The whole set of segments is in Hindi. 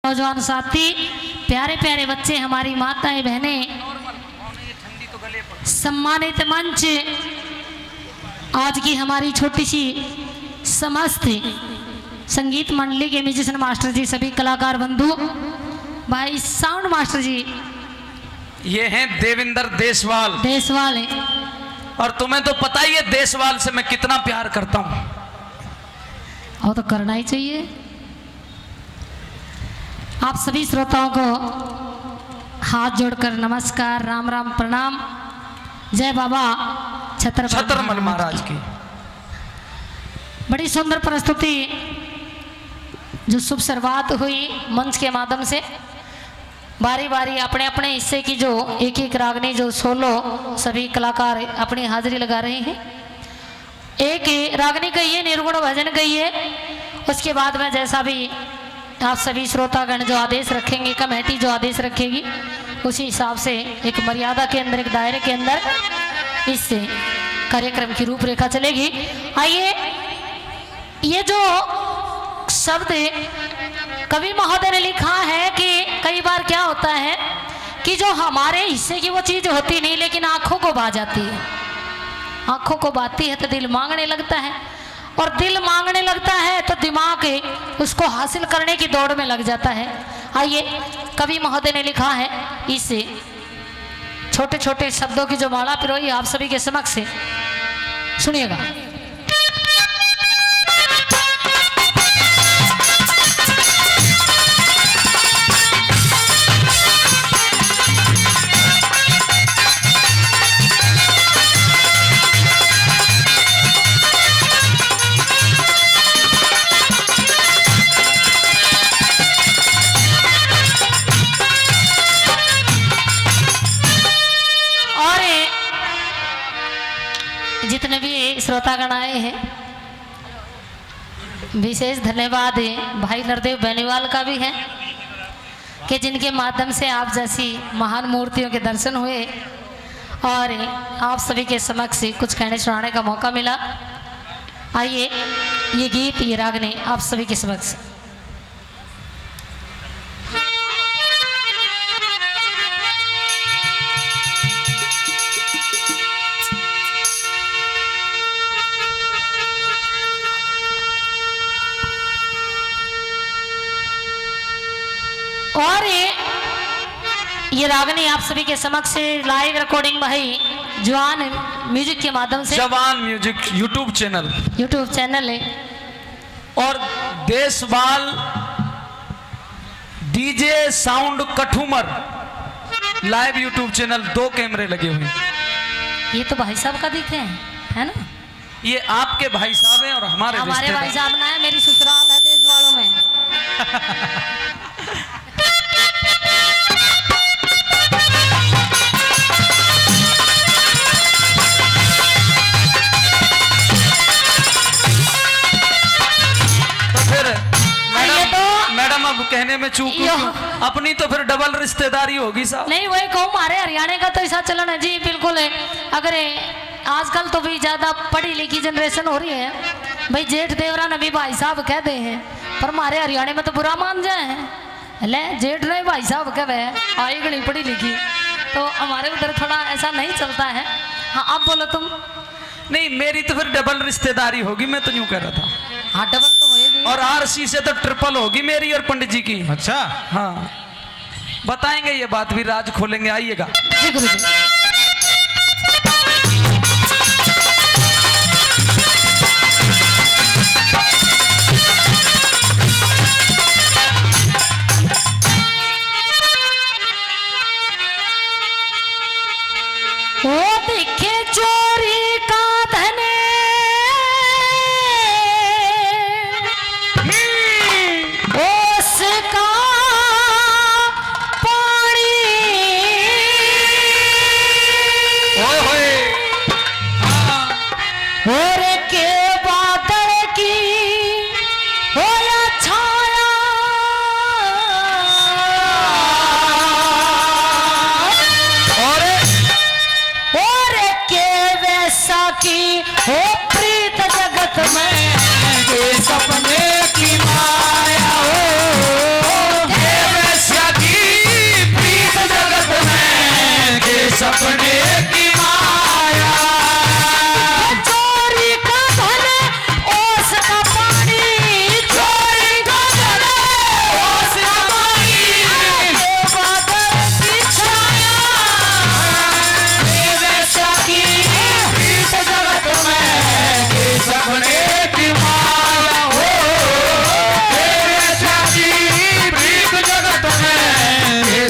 नौजवान साथी, प्यारे प्यारे बच्चे, हमारी माताएं बहनें, सम्मानित मंच, आज की हमारी छोटी सी समस्त संगीत मंडली के म्यूजिशियन मास्टर जी, सभी कलाकार बंधु भाई, साउंड मास्टर जी, ये हैं देविंदर देसवाल। देसवाल है। और तुम्हें तो पता ही है देसवाल से मैं कितना प्यार करता हूं। और तो करना ही चाहिए। आप सभी श्रोताओं को हाथ जोड़कर नमस्कार, राम राम, प्रणाम, जय बाबा छत्रमल महाराज की। बड़ी सुंदर प्रस्तुति जो शुभ शुरुआत हुई मंच के माध्यम से, बारी बारी अपने अपने हिस्से की जो एक एक रागनी जो सोलो सभी कलाकार अपनी हाजिरी लगा रहे हैं। एक रागनी कहिए, निर्गुण भजन कहिए, उसके बाद में जैसा भी आप सभी श्रोतागण जो आदेश रखेंगे, कमेटी जो आदेश रखेगी, उसी हिसाब से एक मर्यादा के अंदर, एक दायरे के अंदर इस कार्यक्रम की रूपरेखा चलेगी। आइए, ये जो शब्द कवि महोदय ने लिखा है कि कई बार क्या होता है कि जो हमारे हिस्से की वो चीज होती नहीं, लेकिन आंखों को भा जाती है। आंखों को भाती है तो दिल मांगने लगता है, और दिल मांगने लगता है तो दिमाग उसको हासिल करने की दौड़ में लग जाता है। आइए, कवि महोदय ने लिखा है, इस छोटे छोटे शब्दों की जो माला पिरोई आप सभी के समक्ष सुनिएगा। जितने भी श्रोतागण आए हैं, विशेष धन्यवाद है भाई नरदेव बेनीवाल का भी है कि जिनके माध्यम से आप जैसी महान मूर्तियों के दर्शन हुए और आप सभी के समक्ष कुछ कहने सुनाने का मौका मिला। आइए, ये गीत, ये रागनी आप सभी के समक्ष। और ये रागनी आप सभी के समक्ष लाइव रिकॉर्डिंग भाई जवान म्यूजिक के माध्यम से, जवान म्यूजिक यूट्यूब चैनल है, और Deswal DJ sound Kathumar live YouTube channel, 2 कैमरे लगे हुए। ये तो भाई साहब का दिखे हैं, है ना? ये आपके भाई साहब हैं और हमारे भाई साहब ना है, मेरी ससुराल है देसवालों में। मैडम अब कहने में चूक, अपनी तो फिर डबल रिश्तेदारी होगी साहब। नहीं, वही कहूँ, हमारे हरियाणा का तो ऐसा चलन है जी, बिल्कुल है। अगर आजकल तो भी ज्यादा पढ़ी लिखी जनरेशन हो रही है, भाई जेठ देवरा ने भी भाई साहब कह दे हैं, पर हमारे हरियाणा में तो बुरा मान जाए हैं, ले जेठ ने भाई साहब कह रहे आई नहीं पढ़ी लिखी, तो हमारे उधर थोड़ा ऐसा नहीं चलता है। हाँ, अब बोलो तुम। नहीं, मेरी तो फिर डबल रिश्तेदारी होगी, मैं तो यूं कह रहा था। हाँ, डबल तो होगी, और आरसी से तो ट्रिपल होगी मेरी और पंडित जी की। अच्छा, हाँ, बताएंगे ये बात भी, राज खोलेंगे, आइएगा। जी गुरु जी। ओ दिखे चोरी का धने, उसका पानी, और के बादल की होया छाया, और के वैसा की हो प्रीत जगत में, के सपने की माया हो,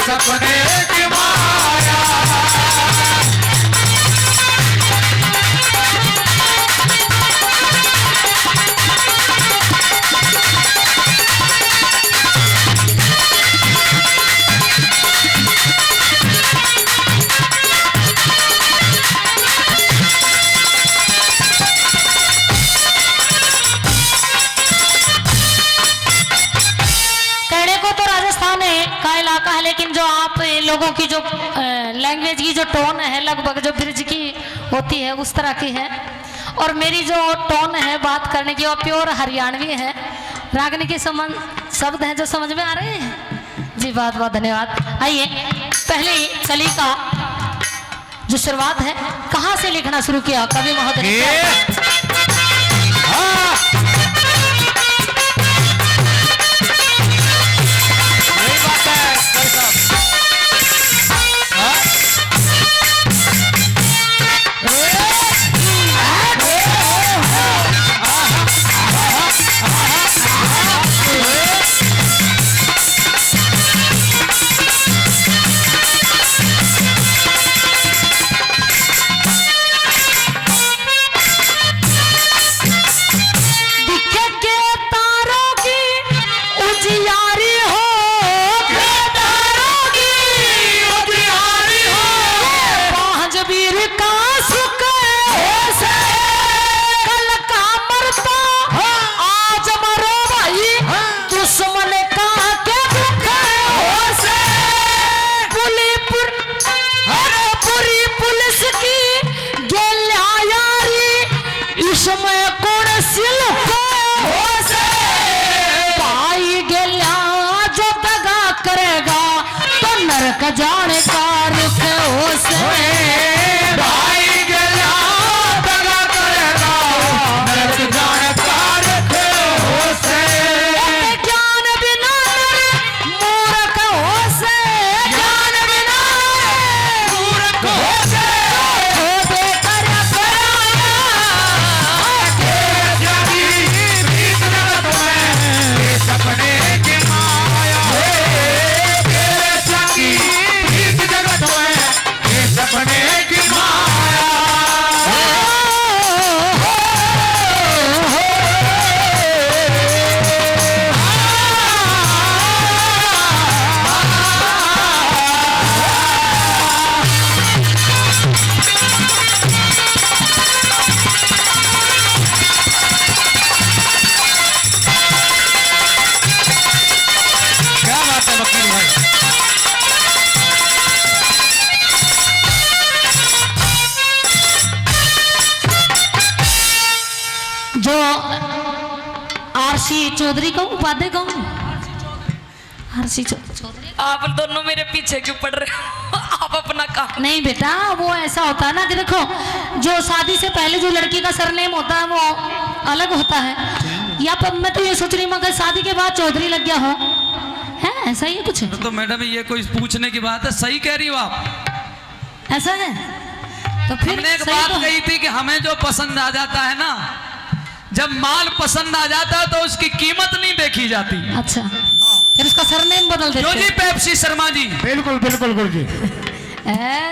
सपने की माया। लेकिन जो आप लोगों की जो लैंग्वेज की जो टोन है लगभग जो ब्रिज की होती है उस तरह की है, और मेरी जो टोन है बात करने की वो प्योर हरियाणवी है। रागनी के शब्द हैं जो समझ में आ रहे हैं जी। बहुत बहुत धन्यवाद। आइए पहली कली का जो शुरुआत है, कहाँ से लिखना शुरू किया कवि महोदय ने? जाने का रुख हो से भाई गया दगा करेगा, नरक जाने का रुख हो से। ज्ञान बिना मूर्ख हो से, ज्ञान बिना मूर्ख हो से। बेकर सपने की माया, सपने की माया। क्या बात है वकील भाई। जो आरसी चौधरी कहूँ उपाध्याय कहूँ? आरसी चौधरी। आप दोनों मेरे पीछे क्यों पड़ रहे हो? आप अपना काम। नहीं बेटा, वो ऐसा होता है ना कि देखो, जो शादी से पहले जो लड़की का सरनेम होता है वो अलग होता है। या पर मैं तो ये सोच रही हूँ मगर शादी के बाद चौधरी लग गया हो, है ऐसा ही है कुछ? तो मैडम ये कोई पूछने की बात है? सही कह रही हो आप। ऐसा है तो फिर हमने एक सही बात तो कही थी कि हमें जो पसंद आ जाता है ना, जब माल पसंद आ जाता है तो उसकी कीमत नहीं देखी जाती। अच्छा, फिर उसका सरनेम बदल जो देते जी पेप्सी शर्मा जी। बिल्कुल बिल्कुल गुरु जी।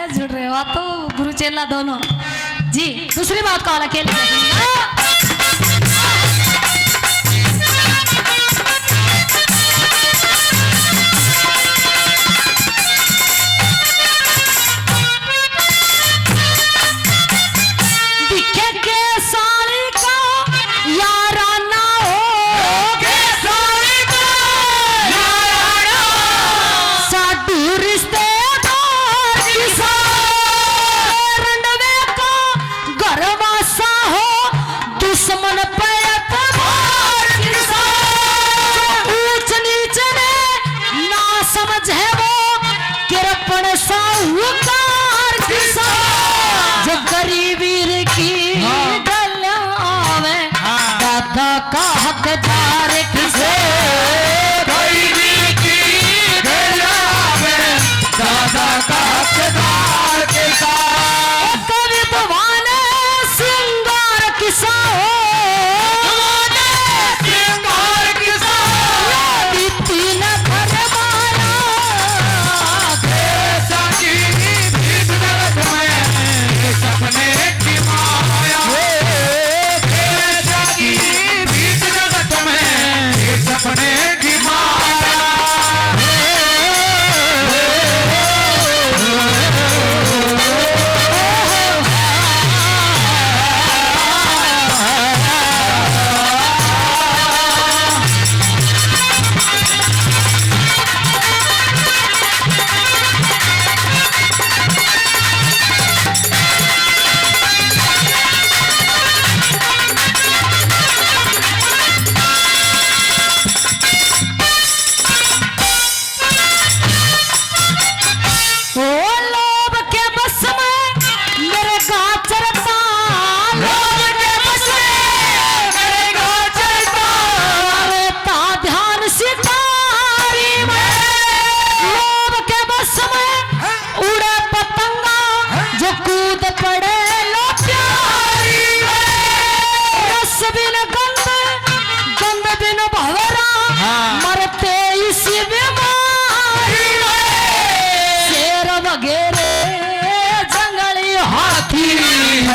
जुड़ रहे हो तो गुरु चेला दोनों जी। दूसरी बात का वाला खेल का हकदार किसे दादा का हकदार किसा। कवि भवाने सिंगार किसा हो, सिंगार किसा। तीन घर वाला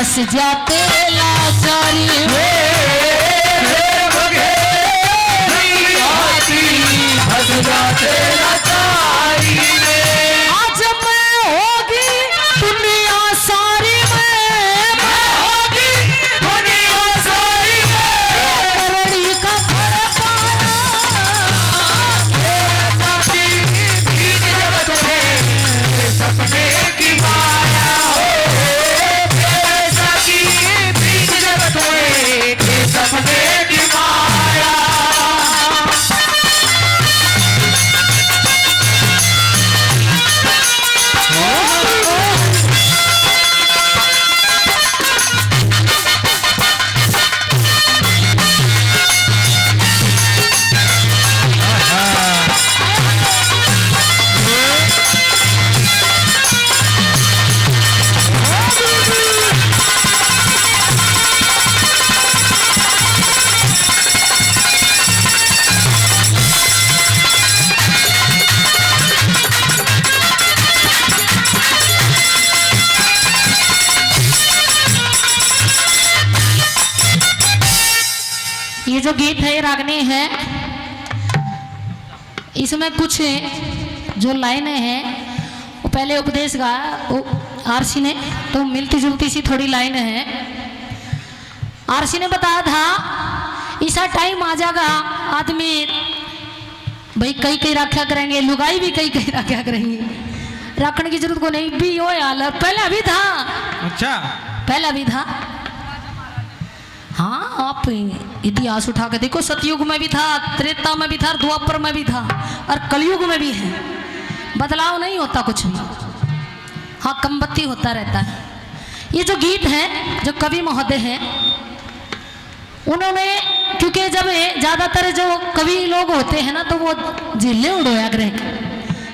फंस जाते लाचारी आज मैं होगी दुनिया सारी में करड़ी का ये जो गीत है रागनी है, इसमें कुछ जो लाइनें हैं वो पहले उपदेश गाया आरसी ने, तो मिलती जुलती सी थोड़ी लाइन है। आरसी ने बताया था ऐसा टाइम आ जाएगा आदमी भाई कई कई रखा करेंगे, लुगाई भी कई कई रखा करेंगे, रखने की जरूरत को नहीं भी हो हाल है। पहले भी था, अच्छा पहला भी था। हाँ आप इतिहास उठा के देखो, सतयुग में भी था, त्रेता में भी था, द्वापर में भी था और कलयुग में भी है। बदलाव नहीं होता कुछ भी, हाँ कम बत्ती होता रहता है। ये जो गीत है जो कवि महोदय हैं उन्होंने, क्योंकि जब ज़्यादातर जो कवि लोग होते हैं ना तो वो झेले उड़ोया करें,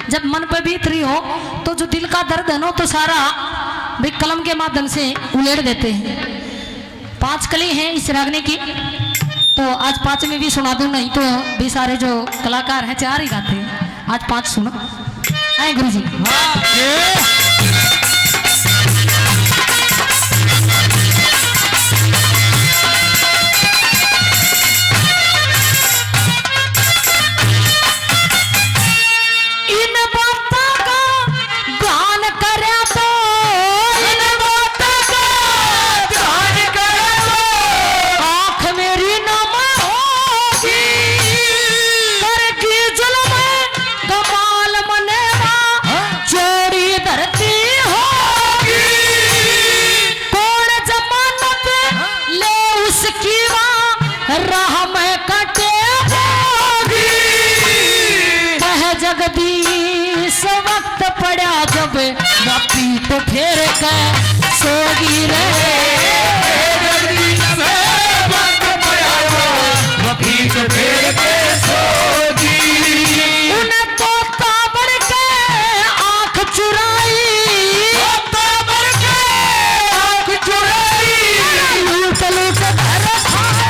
जब मन पे बीत रही हो तो जो दिल का दर्द है ना तो सारा भी कलम के माध्यम से उलेड़ देते हैं। 5 कली हैं इस रागनी की, तो आज 5 में भी सुना दूं, नहीं तो भी सारे जो कलाकार हैं 4 ही गाते हैं, आज 5 सुनो। आए गुरु जी। इन बातों का ध्यान करे तो, इन बातों का ध्यान करे तो आँख मेरी नम होगी, करके जुल्म कमाल मनेगा चोरी धरती होगी। कौन जमानत ले उसकी राह में कटे होगी। कह जगदीश वक्त पड़ा जब बापी तो फेर के सोगी रे, उन्हें तो ताबड़ के आँख चुराई, लूट लूट घर खाया।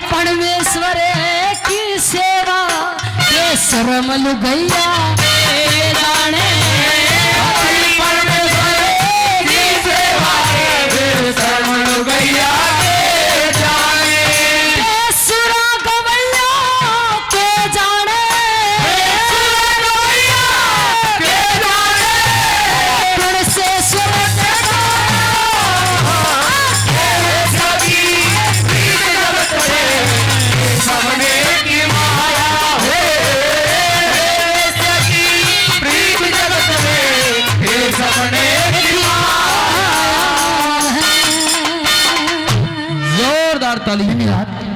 परमेश्वर की सेवा ये शर्म लुगैया जाने, परमेश्वर की सेवा ये शर्म लुगैया जाने, सुरा गवैया के जाने, जोरदार ताली। धन्यवाद।